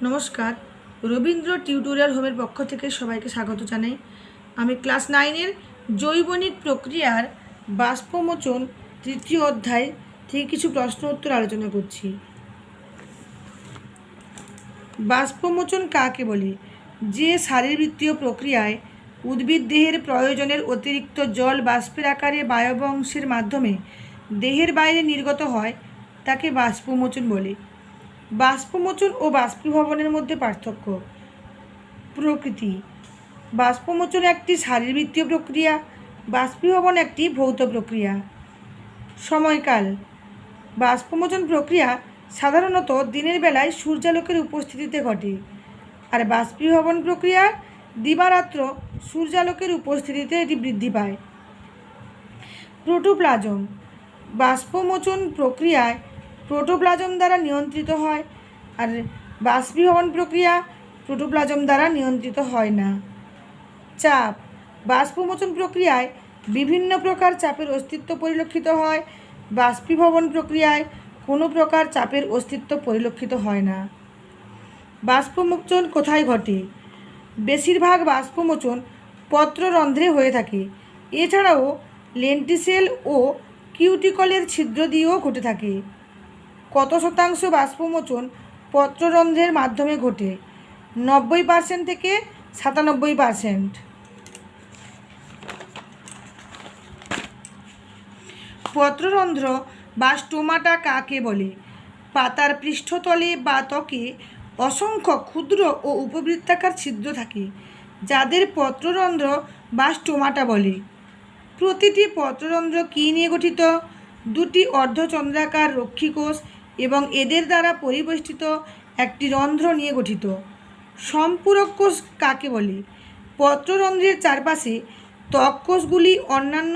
নমস্কার, রবীন্দ্র টিউটোরিয়াল হোমের পক্ষ থেকে সবাইকে স্বাগত জানাই। আমি ক্লাস 9-এর জৈবনিক প্রক্রিয়ার বাষ্পমোচন তৃতীয় অধ্যায় থেকে কিছু প্রশ্ন উত্তর আলোচনা করছি। বাষ্পমোচন কাকে বলে? যে শারীরবৃত্তীয় প্রক্রিয়ায় উদ্ভিদ দেহের প্রয়োজনের অতিরিক্ত জল বাষ্পের আকারে বায়ব অংশের মাধ্যমে দেহের বাইরে নির্গত হয় তাকে বাষ্পমোচন বলে। বাষ্পমোচন ও বাষ্পীভবনের মধ্যে পার্থক্য। প্রকৃতি: বাষ্পমোচন একটি শারীরবৃত্তীয় প্রক্রিয়া, বাষ্পীভবন একটি ভৌত প্রক্রিয়া। সময়কাল: বাষ্পমোচন প্রক্রিয়া সাধারণত দিনের বেলায় সূর্যালোকের উপস্থিতিতে ঘটে, আর বাষ্পীভবন প্রক্রিয়া দিবারাত্র সূর্যালোকের উপস্থিতিতে এটি বৃদ্ধি পায়। প্রোটোপ্লাজম: বাষ্পমোচন প্রক্রিয়ায় প্রোটোপ্লাজম দ্বারা নিয়ন্ত্রিত হয়, আর বাষ্পীভবন প্রক্রিয়া প্রোটোপ্লাজম দ্বারা নিয়ন্ত্রিত হয় না। চাপ: বাষ্পমোচন প্রক্রিয়ায় বিভিন্ন প্রকার চাপের অস্তিত্ব পরিলক্ষিত হয়, বাষ্পীভবন প্রক্রিয়ায় কোনো প্রকার চাপের অস্তিত্ব পরিলক্ষিত হয় না। বাষ্পমোচন কোথায় ঘটে? বেশিরভাগ বাষ্পমোচন পত্ররন্ধ্রে হয়ে থাকে। এছাড়াও লেন্টিসেল ও কিউটিকলের ছিদ্র দিয়েও ঘটে থাকে। কত শতাংশ বাষ্পমোচন পত্ররন্ধ্রের মাধ্যমে ঘটে? 90% থেকে 97%। পত্ররন্ধ্র বা স্টোমাটা কাকে বলে? পাতার পৃষ্ঠতলে বা ত্বকে অসংখ্য ক্ষুদ্র ও উপবৃত্তাকার ছিদ্র থাকে, যাদের পত্ররন্ধ্র বা স্টোমাটা বলে। প্রতিটি পত্ররন্ধ্র কী নিয়ে গঠিত? দুটি অর্ধচন্দ্রাকার রক্ষীকোষ এবং এদের দ্বারা পরিবেষ্টিত একটি রন্ধ্র নিয়ে গঠিত। সম্পূরক কোষ কাকে বলে? পত্ররন্ধ্রের চারপাশে ত্বককোষগুলি অন্যান্য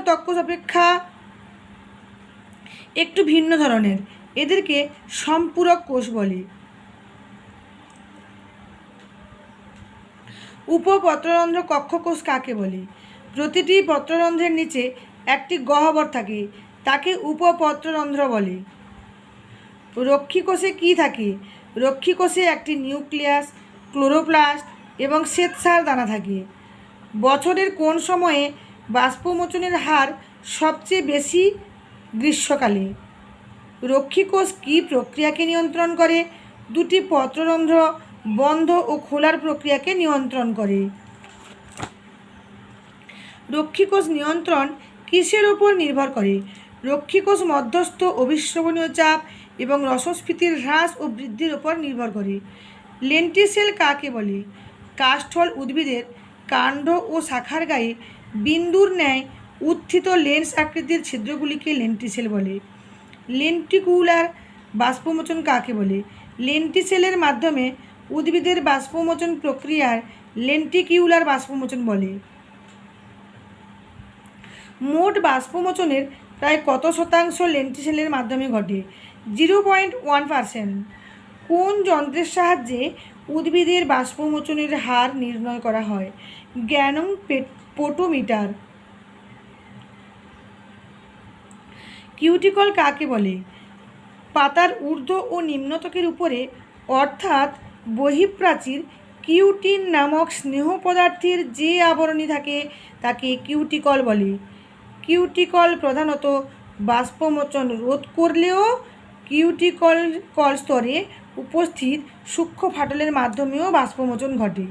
ত্বককোষ অপেক্ষা একটু ভিন্ন ধরনের, এদেরকে সম্পূরক কোষ বলে। উপপত্ররন্ধ্র কক্ষকোষ কাকে বলে? প্রতিটি পত্ররন্ধ্রের নিচে একটি গহ্বর থাকে, তাকে উপপত্ররন্ধ্র বলে। রক্ষীকোষে কী থাকে? রক্ষীকোষে একটি নিউক্লিয়াস, ক্লোরোপ্লাস্ট এবং শ্বেতসার দানা থাকে। বছরের কোন সময়ে বাষ্পমোচনের হার সবচেয়ে বেশি? গ্রীষ্মকালে। রক্ষীকোষ কী প্রক্রিয়াকে নিয়ন্ত্রণ করে? দুটি পত্ররন্ধ্র বন্ধ ও খোলার প্রক্রিয়াকে নিয়ন্ত্রণ করে। রক্ষীকোষ নিয়ন্ত্রণ কিসের ওপর নির্ভর করে? রক্ষীকোষ মধ্যস্থ অবিশ্রবণীয় চাপ এবং রসস্ফীতির হ্রাস ও বৃদ্ধির ওপর নির্ভর করে। লেন্টিসেল কাকে বলে? কাষ্ঠল উদ্ভিদের কাণ্ড ও শাখার গায়ে বিন্দুর ন্যায় উত্থিত লেন্স আকৃতির ছিদ্রগুলিকে লেন্টিসেল বলে। লেন্টিকুলার বাষ্পমোচন কাকে বলে? লেন্টিসেলের মাধ্যমে উদ্ভিদের বাষ্পমোচন প্রক্রিয়ার লেন্টিকিউলার বাষ্পমোচন বলে। মোট বাষ্পমোচনের প্রায় কত শতাংশ লেন্টিসেলের মাধ্যমে ঘটে? 0.1%। কোন যন্ত্রের সাহায্যে উদ্ভিদের বাষ্পমোচনের হার নির্ণয় করা হয়? গ্যানম পোটোমিটার। কিউটিকল কাকে বলে? পাতার ঊর্ধ্ব ও নিম্নত্বকের উপরে অর্থাৎ বহিঃপ্রাচীর কিউটিন নামক স্নেহ পদার্থের যে আবরণী থাকে তাকে কিউটিকল বলে। কিউটিকল প্রধানত বাষ্পমোচন রোধ করলেও কিউটিকল স্তরে উপস্থিত সূক্ষ্ম ফাটলের মাধ্যমেও বাষ্পমোচন ঘটে।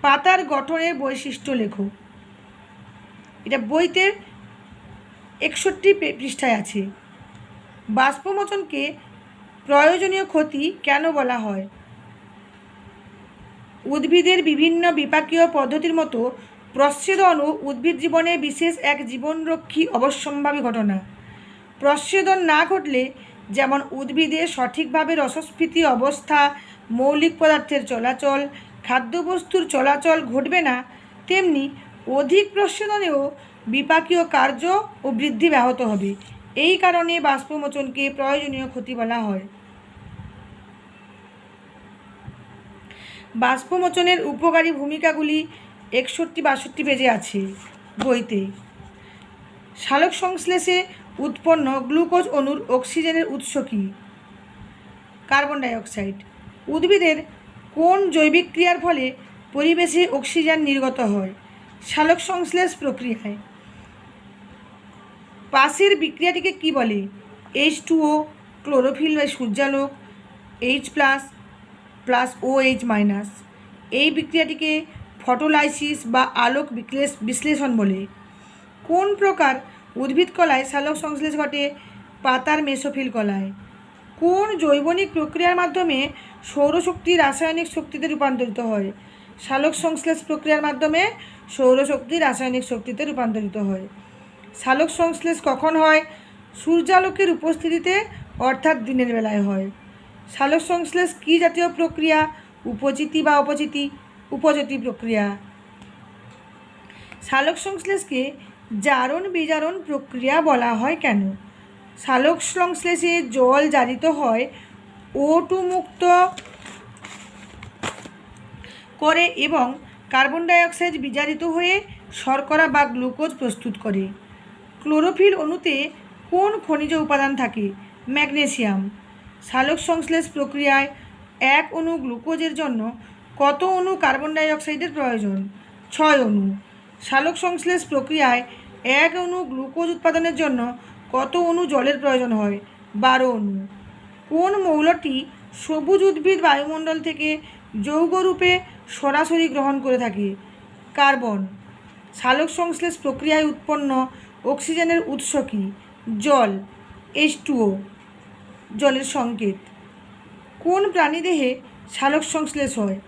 পাতার গঠনের বৈশিষ্ট্য লেখো। এটা বইতে 61 পৃষ্ঠায় আছে। বাষ্পমোচনকে প্রয়োজনীয় ক্ষতি কেন বলা হয়? উদ্ভিদের বিভিন্ন বিপাকীয় পদ্ধতির মতো প্রচ্ছেদনও উদ্ভিদ জীবনে বিশেষ এক জীবনরক্ষী অবশ্যম্ভাবী ঘটনা। প্রচ্ছেদন না ঘটলে যেমন উদ্ভিদে সঠিকভাবে রসস্ফীতি অবস্থা, মৌলিক পদার্থের চলাচল, খাদ্যবস্তুর চলাচল ঘটবে না, তেমনি অধিক প্রচ্ছেদনেও বিপাকীয় কার্য ও বৃদ্ধি ব্যাহত হবে। এই কারণে বাষ্পমোচনকে প্রয়োজনীয় ক্ষতি বলা হয়। বাষ্পমোচনের উপকারী ভূমিকাগুলি 61-62 পেজে আছে বইতে। সালোক সংশ্লেষে উৎপন্ন গ্লুকোজ অণুর অক্সিজেনের উৎস কী? Carbon dioxide. উদ্ভিদের কোন জৈবিক ক্রিয়ার ফলে পরিবেশে অক্সিজেন নির্গত হয়? সালোক সংশ্লেষ প্রক্রিয়ায়। পাশের বিক্রিয়াটিকে কি বলে? H2O, ক্লোরোফিল বা সূর্যালোক, H প্লাস OH মাইনাস। এই বিক্রিয়াটিকে ফটোলাইসিস বা আলোক বিশ্লেষণ বলে। কোন প্রকার উদ্ভিদ কলায় সালোক সংশ্লেষ ঘটে? পাতার মেসোফিল কলায়। কোন জৈবনিক প্রক্রিয়ার মাধ্যমে সৌরশক্তি রাসায়নিক শক্তিতে রূপান্তরিত হয়? সালোক সংশ্লেষ প্রক্রিয়ার মাধ্যমে সৌরশক্তি রাসায়নিক শক্তিতে রূপান্তরিত হয়। সালোক সংশ্লেষ কখন হয়? সূর্যালোকের উপস্থিতিতে, অর্থাৎ দিনের বেলায় হয়। সালোক সংশ্লেষ কী জাতীয় প্রক্রিয়া? উপচিতি বা অপচিতি? উপচিতি প্রক্রিয়া। সালোক সংশ্লেষকে জারণ বিজারণ প্রক্রিয়া বলা হয় কেন? সালোক সংশ্লেষে জল জারিত হয় O2 মুক্ত করে এবং কার্বন ডাইঅক্সাইড বিজারিত হয়ে শর্করা বা গ্লুকোজ প্রস্তুত করে। ক্লোরোফিল অণুতে কোন খনিজ উপাদান থাকে? ম্যাগনেসিয়াম। সালোক সংশ্লেষ প্রক্রিয়ায় এক অণু গ্লুকোজের জন্য কত অণু কার্বন ডাইঅক্সাইডের প্রয়োজন? 6 অণু। সালোক সংশ্লেষ প্রক্রিয়ায় এক অণু গ্লুকোজ উৎপাদনের জন্য কত অণু জলের প্রয়োজন হয়? 12 অণু। কোন মৌলটি সবুজ উদ্ভিদ বায়ুমণ্ডল থেকে যৌগরূপে সরাসরি গ্রহণ করে থাকে? কার্বন। সালোক সংশ্লেষ প্রক্রিয়ায় উৎপন্ন অক্সিজেনের উৎস কী? জল, H2O, জলের সংকেত। কোন প্রাণীদেহে সালোক সংশ্লেষ হয়?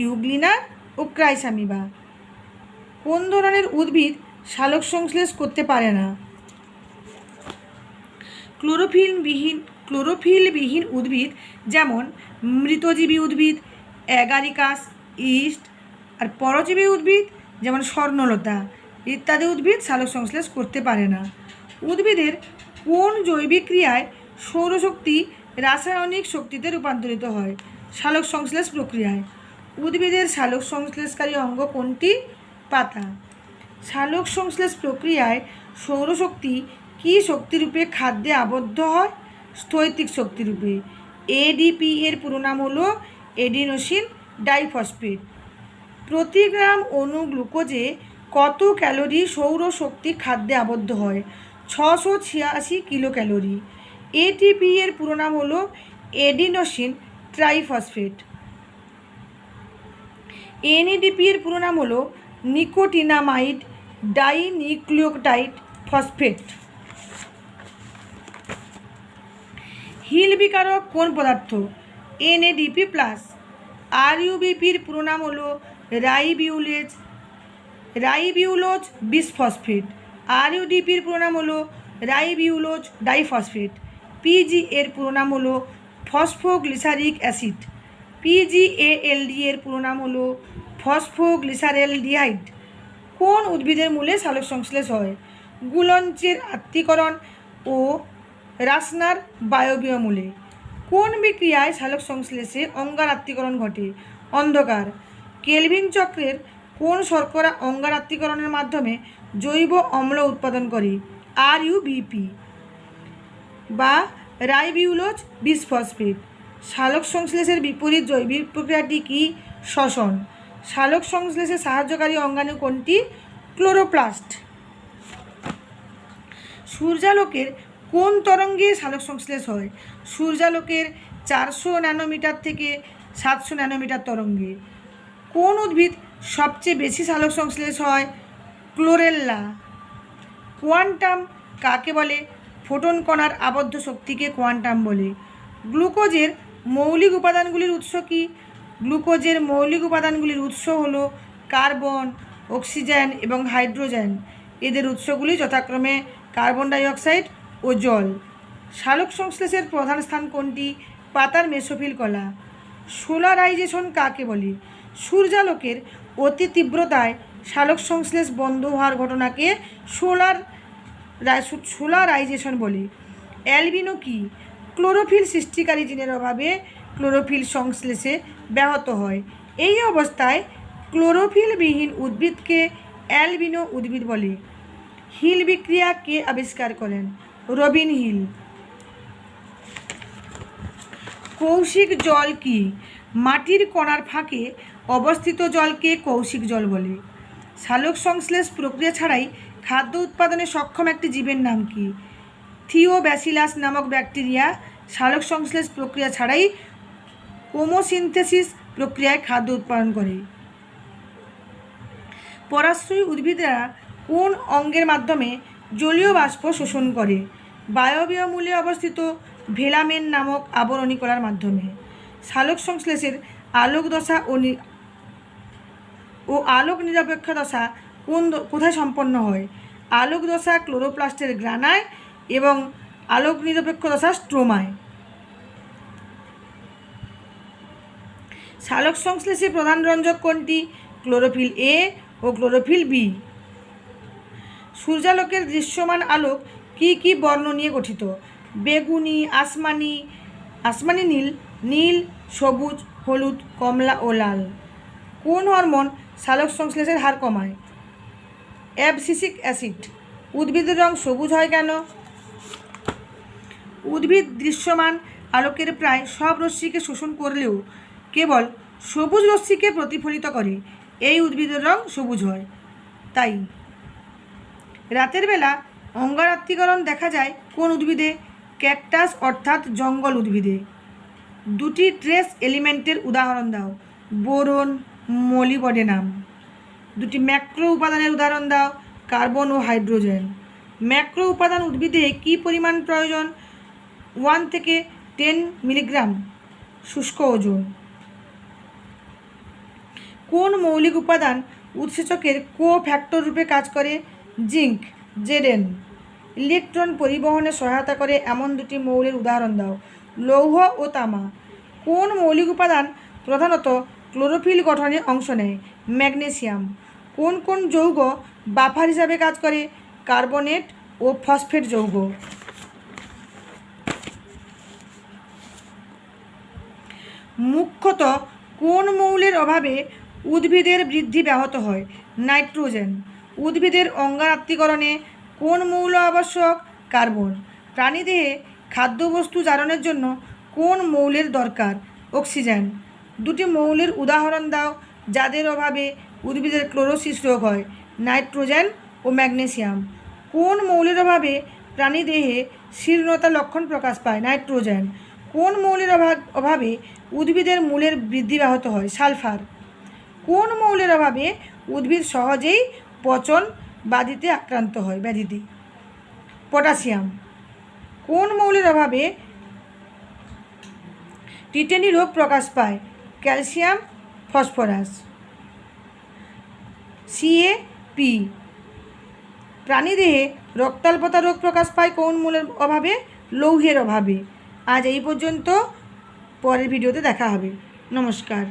ইউগ্লিনা ও ক্রাইসামিবা। কোন ধরনের উদ্ভিদ সালোক সংশ্লেষ করতে পারে না? ক্লোরোফিলবিহীন উদ্ভিদ, যেমন মৃতজীবী উদ্ভিদ, অ্যাগারিকাস, ইস্ট, আর পরজীবী উদ্ভিদ যেমন স্বর্ণলতা ইত্যাদি উদ্ভিদ সালোক সংশ্লেষ করতে পারে না। উদ্ভিদের কোন জৈবিক ক্রিয়ায় সৌরশক্তি রাসায়নিক শক্তিতে রূপান্তরিত হয়? সালোক সংশ্লেষ প্রক্রিয়ায়। উদ্ভিদের সালোক সংশ্লেষকারী অঙ্গ কোনটি? পাতা। সালোক সংশ্লেষ প্রক্রিয়ায় সৌরশক্তি কী শক্তিরূপে খাদ্যে আবদ্ধ হয়? স্থৈতিক শক্তিরূপে। ADP এর পুরো নাম হলো এডিনোসিন ডাইফসফেট। প্রতি গ্রাম অণু গ্লুকোজে কত ক্যালোরি সৌরশক্তি খাদ্যে আবদ্ধ হয়? 686 কিলো ক্যালোরি। ATP এর পুরো নাম হলো এডিনোসিন ট্রাইফসফেট। NADP এর পুরো নাম হলো নিকোটিনামাইড ডাইনিউক্লিওটাইড ফসফেট। হিল বিকারক কোন পদার্থ? NADP plus. RUBP-র পুরো নাম হলো রাইবিউলোজ বিসফসফেট। RUDP-র পুরো নাম হলো রাইবিউলোজ ডাইফসফেট। PG এর পুরো নাম হলো ফসফোগ্লিসারিক অ্যাসিড। PGALD এর পুরো নাম হলো ফসফোগ্লিসারেলডিহাইড। কোন উদ্ভিদের মূলে সালোক সংশ্লেষ হয়? গুলঞ্চের আত্তীকরণ ও রাসনার বায়বীয় মূলে। কোন বিক্রিয়ায় সালোক সংশ্লেষে অঙ্গার আত্তীকরণ ঘটে? অন্ধকার। কেলভিন চক্রের কোন শর্করা অঙ্গার আত্তীকরণের মাধ্যমে জৈব অম্ল উৎপাদন করে? RUBP বা রাইবিউলোজ বিসফসফেট। সালোক সংশ্লেষের বিপরীত জৈবিক প্রক্রিয়াটি কি? শ্বসন। সালোক সংশ্লেষে সাহায্যকারী অঙ্গাণু কোনটি? ক্লোরোপ্লাস্ট। সূর্যালোকের কোন তরঙ্গে সালোক সংশ্লেষ হয়? সূর্যালোকের 400 ন্যানোমিটার থেকে 700 ন্যানোমিটার তরঙ্গে। কোন উদ্ভিদ সবচেয়ে বেশি সালোক সংশ্লেষ হয়? ক্লোরেল্লা। কোয়ান্টাম কাকে বলে? ফোটন কণার আবদ্ধ শক্তিকে কোয়ান্টাম বলে। গ্লুকোজের মৌলিক উপাদানগুলির উৎস কী? গ্লুকোজের মৌলিক উপাদানগুলির উৎস হলো কার্বন, অক্সিজেন এবং হাইড্রোজেন। এদের উৎসগুলি যথাক্রমে কার্বন ডাইঅক্সাইড ও জল। সালোক সংশ্লেষের প্রধান স্থান কোনটি? পাতার মেসোফিল কলা। সোলারাইজেশন কাকে বলে? সূর্যালোকের অতি তীব্রতায় সালোক সংশ্লেষ বন্ধ হওয়ার ঘটনাকে সোলারাইজেশন বলে। অ্যালবিনো কি? ক্লোরোফিল সৃষ্টিকারী জিনের অভাবে ক্লোরোফিল সংশ্লেষে ব্যাহত হয়। এই অবস্থায় ক্লোরোফিলবিহীন উদ্ভিদকে অ্যালবিনো উদ্ভিদ বলে। হিল বিক্রিয়া কে আবিষ্কার করেন? রবিন হিল। কৌশিক জল কি? মাটির কণার ফাঁকে অবস্থিত জলকে কৌশিক জল বলে। সালোক সংশ্লেষ প্রক্রিয়া ছাড়াই খাদ্য উৎপাদনে সক্ষম একটি জীবের নাম কি? থিওব্যাসিলাস নামক ব্যাকটেরিয়া সালোক সংশ্লেষ প্রক্রিয়া ছাড়াই হোমোসিনথেসিস প্রক্রিয়ায় খাদ্য উৎপাদন করে। পরাশ্রয়ী উদ্ভিদেরা কোন অঙ্গের মাধ্যমে জলীয় বাষ্প শোষণ করে? বায়বীয় মূলে অবস্থিত ভেলামেন নামক আবরণী কলার মাধ্যমে। সালোক সংশ্লেষের আলোক দশা ও আলোক নিরপেক্ষ দশা কোথায় সম্পন্ন হয়? আলোক দশা ক্লোরোপ্লাস্টের গ্রানায় এবং আলোক নিরপেক্ষ দশা স্ট্রোমায়। সালোক সংশ্লেষে প্রধান রঞ্জক কোনটি? ক্লোরোফিল এ ও ক্লোরোফিল বি। সূর্যালোকের দৃশ্যমান আলোক কি কি বর্ণ নিয়ে গঠিত? বেগুনি, আসমানি নীল, নীল, সবুজ, হলুদ, কমলা ও লাল। কোন হরমোন সালোক সংশ্লেষের হার কমায়? Abscisic acid. উদ্ভিদের রং সবুজ হয় কেন? উদ্ভিদ দৃশ্যমান আলোকের প্রায় সব রশ্মিকে শোষণ করলেও কেবল সবুজ রশ্মিকে প্রতিফলিত করে। এই উদ্ভিদের রং সবুজ হয়। তাই রাতের বেলা অঙ্গারাত্রিকরণ দেখা যায় কোন উদ্ভিদে? ক্যাকটাস অর্থাৎ জঙ্গল উদ্ভিদে। দুটি ট্রেস এলিমেন্টের উদাহরণ দাও। Boron, molybdenum. দুটি ম্যাক্রো উপাদানের উদাহরণ দাও। কার্বন ও হাইড্রোজেন। ম্যাক্রো উপাদান উদ্ভিদে কী পরিমাণ প্রয়োজন? 1 থেকে 10 মিলিগ্রাম শুষ্ক ওজন। কোন মৌলিক উপাদান উৎসেচকের কোফ্যাক্টর রূপে কাজ করে? Zinc, Zn. ইলেকট্রন পরিবহনে সহায়তা করে এমন দুটি মৌলের উদাহরণ দাও। লৌহ ও তামা। কোন মৌলিক উপাদান প্রধানত ক্লোরোফিল গঠনে অংশ নেয়? ম্যাগনেসিয়াম। কোন কোন যৌগ বাফার হিসাবে কাজ করে? কার্বনেট ও ফসফেট যৌগ। মুখ্যত কোন মৌলের অভাবে উদ্ভিদের বৃদ্ধি ব্যাহত হয়? নাইট্রোজেন। উদ্ভিদের অঙ্গারাত্রিকরণে কোন মৌল আবশ্যক? কার্বন। প্রাণীদেহে খাদ্যবস্তু জারণের জন্য কোন মৌলের দরকার? অক্সিজেন। দুটি মৌলের উদাহরণ দাও যাদের অভাবে উদ্ভিদের ক্লোরোসিস রোগ হয়। নাইট্রোজেন ও ম্যাগনেসিয়াম। কোন মৌলের অভাবে প্রাণীদেহে শীর্ণতার লক্ষণ প্রকাশ পায়? নাইট্রোজেন। কোন মৌলের অভাবে উদ্ভিদের মূলের বৃদ্ধি ব্যাহত হয়? সালফার। কোন মৌলের অভাবে উদ্ভিদ সহজেই পচন ব্যাধিতে আক্রান্ত হয়? পটাশিয়াম। কোন মৌলের অভাবে টিটেনি রোগ প্রকাশ পায়? Calcium, phosphorus. CAP। প্রাণীদেহে রক্তাল্পতা রোগ প্রকাশ পায় কোন মৌলের অভাবে? লৌহের অভাবে। আজ এই পর্যন্ত, পরের ভিডিওতে দেখা হবে। নমস্কার।